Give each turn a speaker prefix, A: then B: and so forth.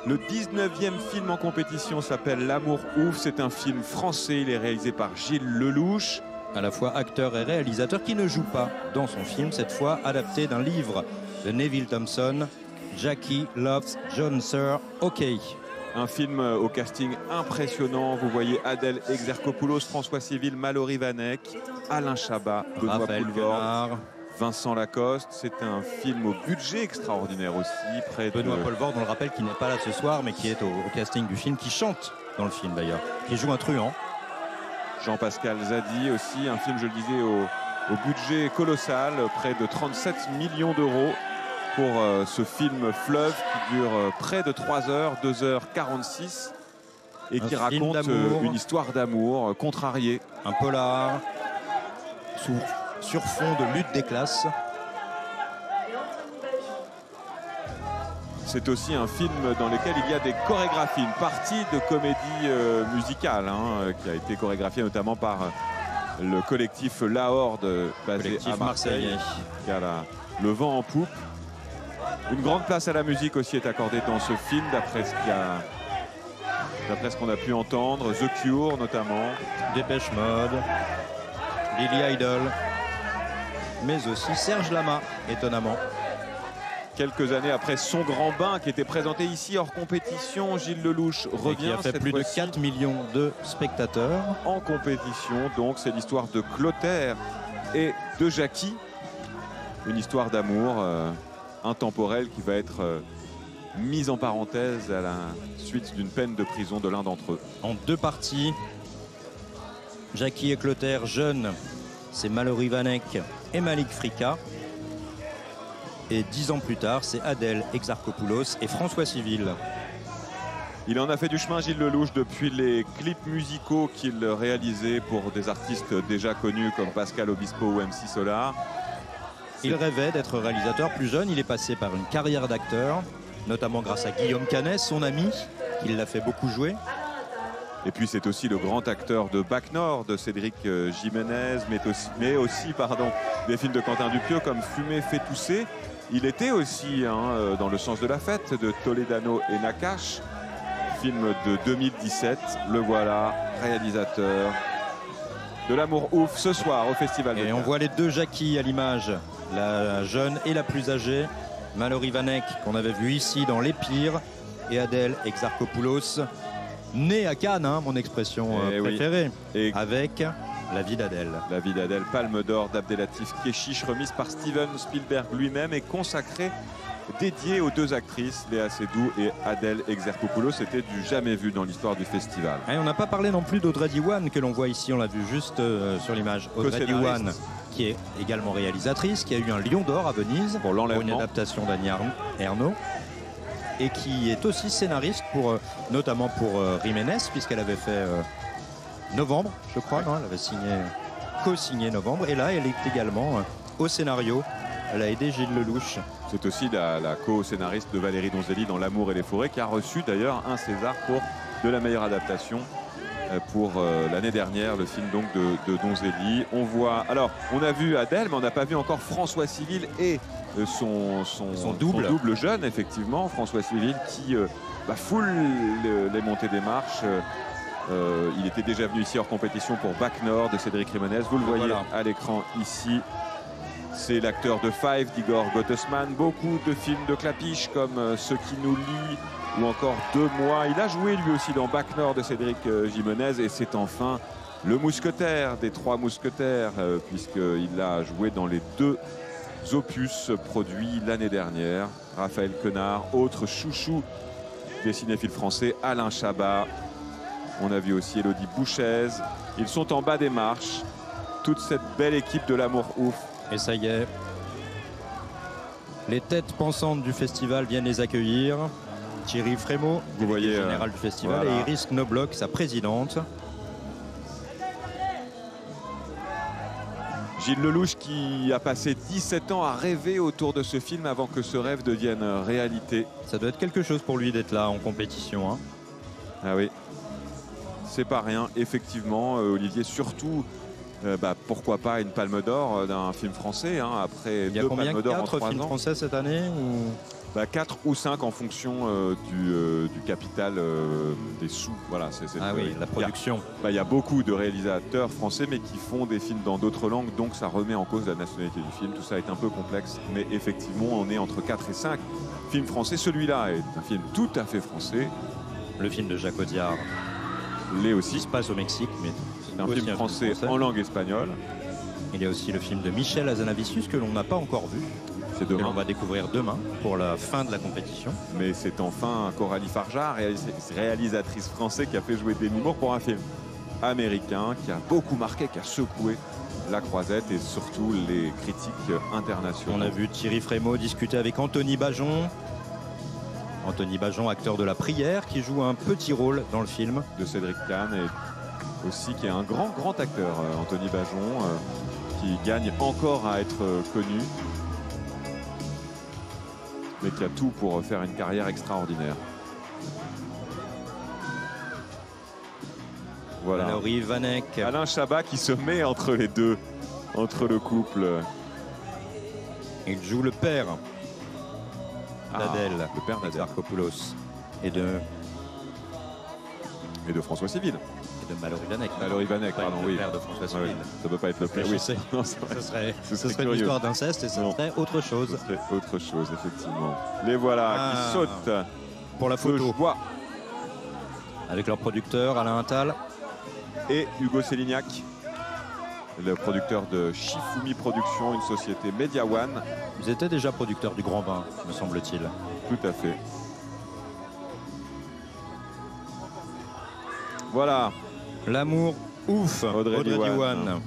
A: Le 19e film en compétition s'appelle L'Amour ouf. C'est un film français. Il est réalisé par Gilles Lelouch.
B: À la fois acteur et réalisateur qui ne joue pas dans son film, cette fois adapté d'un livre de Neville Thompson, Jackie Loves John Sir OK.
A: Un film au casting impressionnant. Vous voyez Adèle Exarchopoulos, François Civil, Mallory Vanek, Alain Chabat, Benoît
B: Raphaël
A: Poulvord,
B: Quenard,
A: Vincent Lacoste. C'est un film au budget extraordinaire aussi. Près
B: Benoît
A: de...
B: Poulvord, on le rappelle, qui n'est pas là ce soir, mais qui est au casting du film, qui chante dans le film d'ailleurs, qui joue un truand.
A: Jean-Pascal Zadi aussi, un film, je le disais, au budget colossal, près de 37 millions d'euros pour ce film Fleuve qui dure près de 3 heures, 2h46, et qui raconte une histoire d'amour contrariée.
B: Un polar sur fond de lutte des classes.
A: C'est aussi un film dans lequel il y a des chorégraphies, une partie de comédie musicale qui a été chorégraphiée notamment par le collectif La Horde basé à Marseille, qui a le vent en poupe. Une grande place à la musique aussi est accordée dans ce film, d'après ce qu'on a pu entendre. The Cure notamment.
B: Dépêche Mode, Billy Idol, mais aussi Serge Lama, étonnamment.
A: Quelques années après Son Grand Bain, qui était présenté ici hors compétition, Gilles Lelouch revient.
B: Et qui a fait plus de 4 millions de spectateurs.
A: En compétition, donc c'est l'histoire de Clotaire et de Jackie. Une histoire d'amour intemporelle qui va être mise en parenthèse à la suite d'une peine de prison de l'un d'entre eux.
B: En 2 parties, Jackie et Clotaire jeunes, c'est Mallory Vanek et Malik Frika. Et 10 ans plus tard, c'est Adèle Exarchopoulos et François Civil.
A: Il en a fait du chemin, Gilles Lelouch, depuis les clips musicaux qu'il réalisait pour des artistes déjà connus comme Pascal Obispo ou MC Solar.
B: Il rêvait d'être réalisateur plus jeune. Il est passé par une carrière d'acteur, notamment grâce à Guillaume Canet, son ami, qui l'a fait beaucoup jouer.
A: Et puis c'est aussi le grand acteur de Bac Nord, de Cédric Jiménez, mais aussi des films de Quentin Dupieux comme Fumer fait tousser. Il était aussi dans Le sens de la fête de Toledano et Nakache, film de 2017. Le voilà, réalisateur de L'Amour ouf ce soir au Festival de Cannes.
B: Et on voit les 2 Jackie à l'image, la jeune et la plus âgée. Mallory Vanek, qu'on avait vu ici dans Les Pires, et Adèle Exarchopoulos, née à Cannes, mon expression préférée,
A: oui.
B: avec La vie d'Adèle.
A: La vie d'Adèle, Palme d'Or d'Abdelatif Kechiche, remise par Steven Spielberg lui-même et consacrée, dédiée aux 2 actrices, Léa Seydoux et Adèle Exarchopoulos. C'était du jamais vu dans l'histoire du festival.
B: Et on n'a pas parlé non plus d'Audrey Diwan que l'on voit ici, on l'a vu juste sur l'image. Audrey Diwan, qui est également réalisatrice, qui a eu un Lion d'Or à Venise
A: pour
B: une adaptation d'Annie Ernaux, et qui est aussi scénariste notamment pour Jiménez, puisqu'elle avait fait Novembre, je crois, non, elle avait co-signé Novembre, et là elle est également au scénario. Elle a aidé Gilles Lelouch.
A: C'est aussi la co-scénariste de Valérie Donzelli dans L'amour et les forêts, qui a reçu d'ailleurs un César pour de la meilleure adaptation pour l'année dernière, le film donc de Donzelli. On a vu Adèle, mais on n'a pas vu encore François Civil et son double jeune, effectivement, François Civil, qui foule les montées des marches. Il était déjà venu ici hors compétition pour Bac Nord de Cédric Jiménez. Vous le voyez à l'écran ici. C'est l'acteur de Five d'Igor Gottesman. Beaucoup de films de Clapiche comme Ce qui nous lie ou encore 2 mois. Il a joué lui aussi dans Bac Nord de Cédric Jiménez. Et c'est enfin le mousquetaire des 3 mousquetaires, puisqu'il a joué dans les 2 opus produits l'année dernière. Raphaël Quenard, autre chouchou des cinéphiles français, Alain Chabat. On a vu aussi Élodie Bouchez. Ils sont en bas des marches. Toute cette belle équipe de L'Amour ouf.
B: Et ça y est, les têtes pensantes du festival viennent les accueillir. Thierry Frémaux,
A: vous voyez,
B: général du festival, et Iris Knobloch, sa présidente.
A: Gilles Lelouch qui a passé 17 ans à rêver autour de ce film avant que ce rêve devienne réalité.
B: Ça doit être quelque chose pour lui d'être là en compétition.
A: Ah oui, c'est pas rien, effectivement. Olivier, surtout, pourquoi pas une Palme d'Or d'un film français après 2 Palmes d'Or en 3 ans.
B: 4 films français cette année ou...
A: 4 ou 5 en fonction du capital des sous. Voilà,
B: oui, la production.
A: Il y a beaucoup de réalisateurs français mais qui font des films dans d'autres langues, donc ça remet en cause la nationalité du film. Tout ça est un peu complexe, mais effectivement on est entre 4 et 5 films français. Celui-là est un film tout à fait français.
B: Le film de Jacques Audiard
A: l'est
B: qui
A: aussi.
B: se passe au Mexique, mais
A: C'est un film français en langue espagnole.
B: Il y a aussi le film de Michel Hazanavicius que l'on n'a pas encore vu.
A: C'est
B: Que
A: demain.
B: l'on va découvrir demain pour la fin de la compétition.
A: Mais c'est enfin Coralie Farjard, réalisatrice française, qui a fait jouer Demi Moore pour un film américain qui a beaucoup marqué, qui a secoué la croisette et surtout les critiques internationaux.
B: On a vu Thierry Frémaux discuter avec Anthony Bajon. Anthony Bajon, acteur de La Prière, qui joue un petit rôle dans le film.
A: De Cédric Kahn et aussi qui est un grand acteur, Anthony Bajon, qui gagne encore à être connu, mais qui a tout pour faire une carrière extraordinaire. Voilà.
B: Valérie Vanek.
A: Alain Chabat qui se met entre les deux, entre le couple.
B: Il joue le père d'Adèle,
A: le père d'Adèle.
B: Exarchopoulos, et de
A: François Civil.
B: Valérie Vanek.
A: Valérie Vanek, pardon,
B: le
A: oui.
B: père de François
A: Ouais,
B: Civil.
A: ça peut pas être le père.
B: Je
A: Oui.
B: sais.
A: Non, c'est vrai.
B: Ce serait une
A: curieux.
B: histoire d'inceste et ça
A: Non.
B: serait autre chose.
A: Ce serait autre chose, effectivement. Les voilà qui sautent
B: Pour la
A: de
B: photo,
A: joie.
B: avec leur producteur Alain Attal.
A: Et Hugo Sélignac, le producteur de Shifumi Productions, une société Media One.
B: Ils étaient déjà producteurs du Grand Bain, me semble-t-il.
A: Tout à fait. Voilà.
B: L'amour ouf,
A: Audrey
B: Audrey
A: Diwan.
B: Diwan.